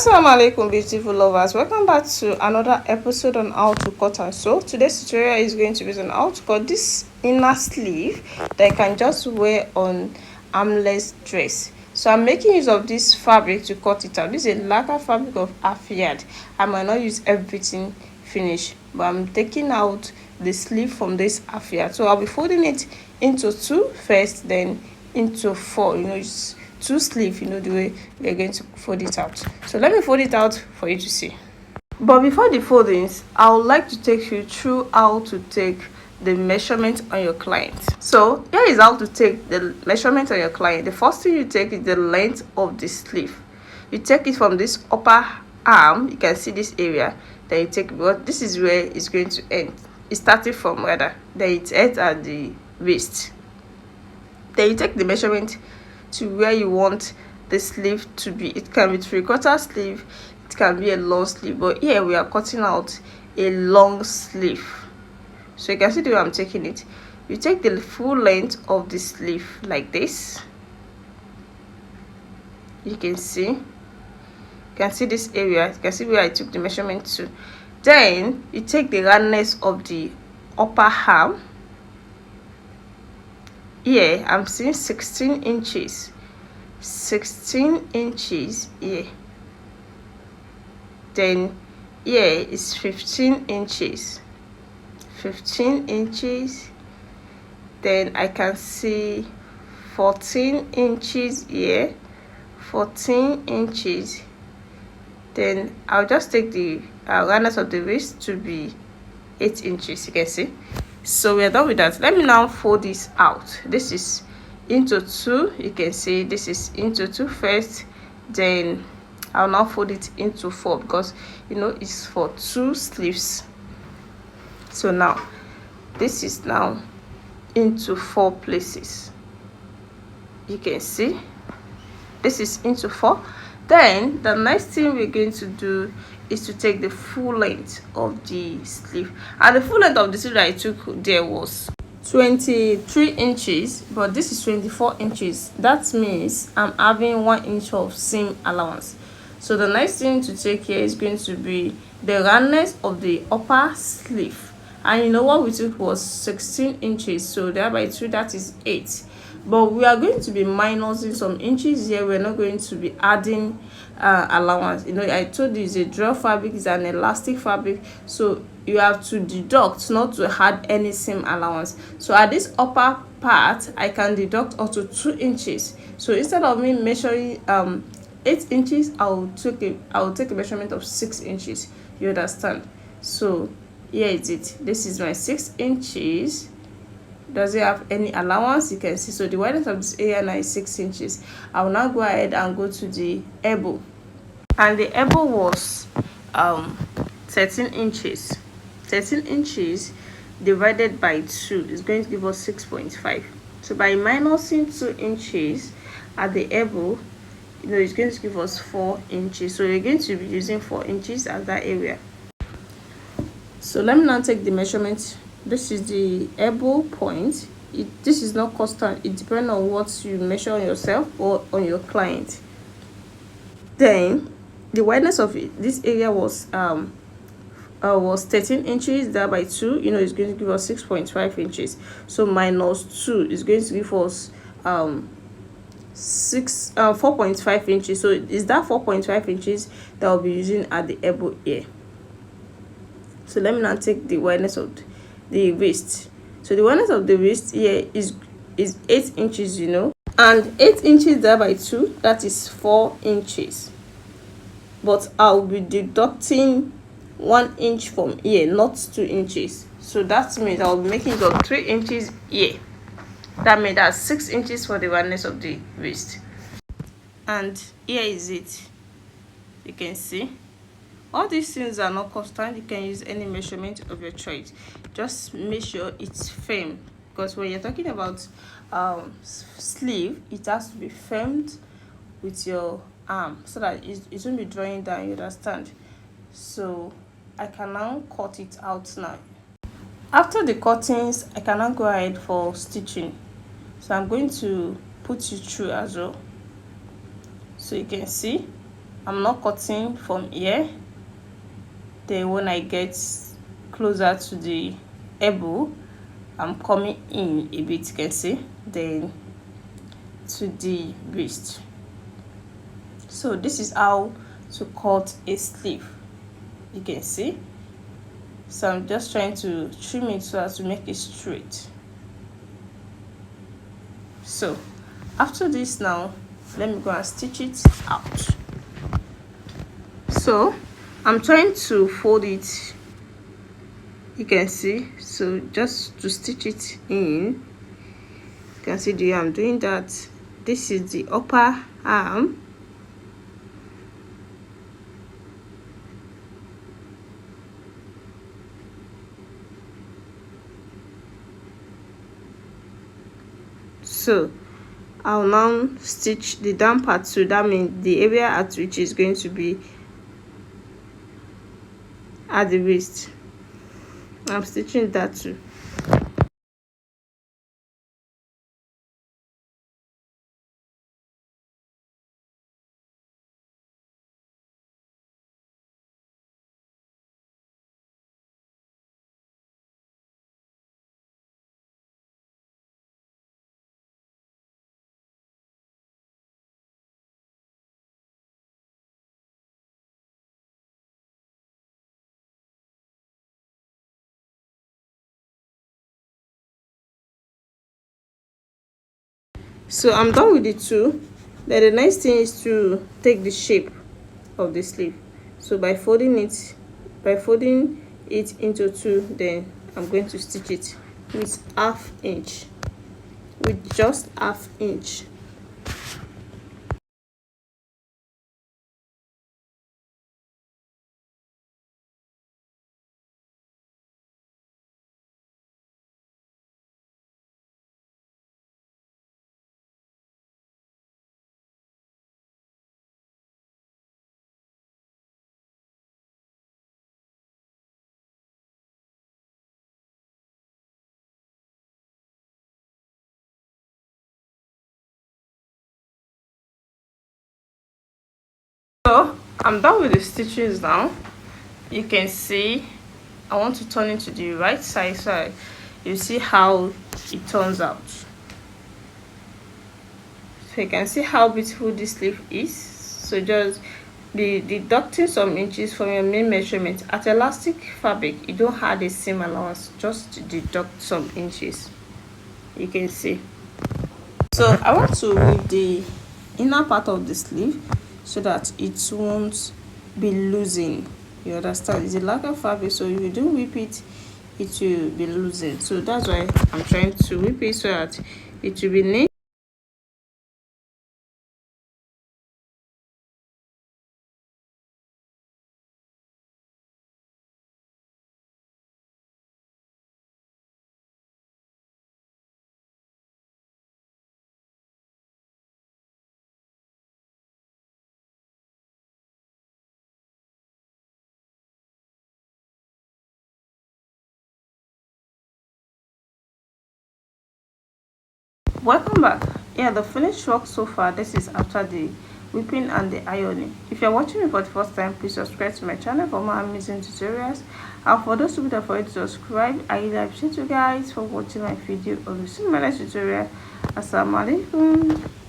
Assalamu alaikum, beautiful lovers. Welcome back to another episode on how to cut and sew. Today's tutorial is going to be on how to cut this inner sleeve that you can just wear on armless dress. So I'm making use of this fabric to cut it out. This is a lacquer fabric of half yard. I might not use everything finished, but I'm taking out the sleeve from this half yard. So I'll be folding it into two first, then into four. It's two sleeve, the way we're going to fold it out. So let me fold it out for you to see. But before the foldings, I would like to take you through how to take the measurement on your client. So here is how to take the measurement on your client. The first thing you take is the length of the sleeve. You take it from this upper arm, you can see this area, then you take, but this is where it's going to end. It started from rather, then it ends at the waist. Then you take the measurement to where you want the sleeve to be. It can be 3/4 sleeve, it can be a long sleeve, but here we are cutting out a long sleeve. So you can see the way I'm taking it. You take the full length of the sleeve like this. You can see this area, you can see where I took the measurement to. Then you take the roundness of the upper arm. Here I'm seeing 16 inches. 16 inches here. Then here is 15 inches. 15 inches. Then I can see 14 inches here. 14 inches. Then I'll just take the roundness of the waist to be 8 inches. You can see. So we're done with that. Let me now fold this out. This is into two. You can see this is into two first, then I'll now fold it into four because it's for two sleeves. So now this is now into four places. You can see this is into four. Then the next thing we're going to do is to take the full length of the sleeve, and the full length of the sleeve that I took there was 23 inches, but this is 24 inches. That means I'm having 1 inch of seam allowance. So the next thing to take here is going to be the roundness of the upper sleeve, and what we took was 16 inches, so thereby 2, that is 8. But we are going to be minusing some inches here. We're not going to be adding allowance. I told you it's a draw fabric, it's an elastic fabric, so you have to deduct, not to add any seam allowance. So at this upper part I can deduct up to 2 inches. So instead of me measuring 8 inches, I will take a measurement of 6 inches. You understand? So here is it. This is my 6 inches. Does it have any allowance? You can see. So the wideness of this area now is 6 inches. I will now go ahead and go to the elbow, and the elbow was 13 inches. 13 inches divided by 2 is going to give us 6.5. So by minusing 2 inches at the elbow, it's going to give us 4 inches. So you're going to be using 4 inches at that area. So let me now take the measurement. This is the elbow point. This is not constant. It depends on what you measure on yourself or on your client. Then the wideness of this area was 13 inches. That by 2, it's going to give us 6.5 inches. So minus 2 is going to give us 4.5 inches. So is that 4.5 inches that I'll be using at the elbow here. So let me now take the wideness of the waist. So the wideness of the waist here is 8 inches, and 8 inches divided by 2, that is 4 inches. But I'll be deducting 1 inch from here, not 2 inches. So that means I'll be making it of 3 inches here. That means that's 6 inches for the wideness of the waist. And here is it. You can see all these things are not constant. You can use any measurement of your choice. Just make sure it's firm, because when you're talking about sleeve, it has to be firmed with your arm so that it won't be drawing down. You understand? So I can now cut it out now. After the cuttings, I can now go ahead for stitching. So I'm going to put you through as well. So you can see I'm not cutting from here. Then when I get closer to the elbow, I'm coming in a bit, you can see, then to the wrist. So this is how to cut a sleeve, you can see. So I'm just trying to trim it so as to make it straight. So after this, now let me go and stitch it out. So I'm trying to fold it, you can see, so just to stitch it in. You can see the I'm doing that. This is the upper arm. So I'll now stitch the down part, so that means the area at which is going to be at the wrist. I'm stitching that too. So I'm done with the two. Then the next thing is to take the shape of the sleeve. So by folding it into two, then I'm going to stitch it with half inch, with just half inch. So I'm done with the stitches now. You can see I want to turn it to the right side, so you see how it turns out. So you can see how beautiful this sleeve is. So just be deducting some inches from your main measurement. At elastic fabric, you don't have a seam allowance, just deduct some inches, you can see. So I want to weave the inner part of the sleeve so that it won't be losing, you understand. It's a lacquer fabric, so if you don't whip it, it will be losing. So that's why I'm trying to whip it so that it will be neat. Welcome back. Yeah, the finished work so far, this is after the whipping and the ironing. If you're watching me for the first time, please subscribe to my channel for more amazing tutorials, and for those who are for you to subscribe, I really appreciate you guys for watching my video. I'll see you in my next tutorial. Assalamu alaikum.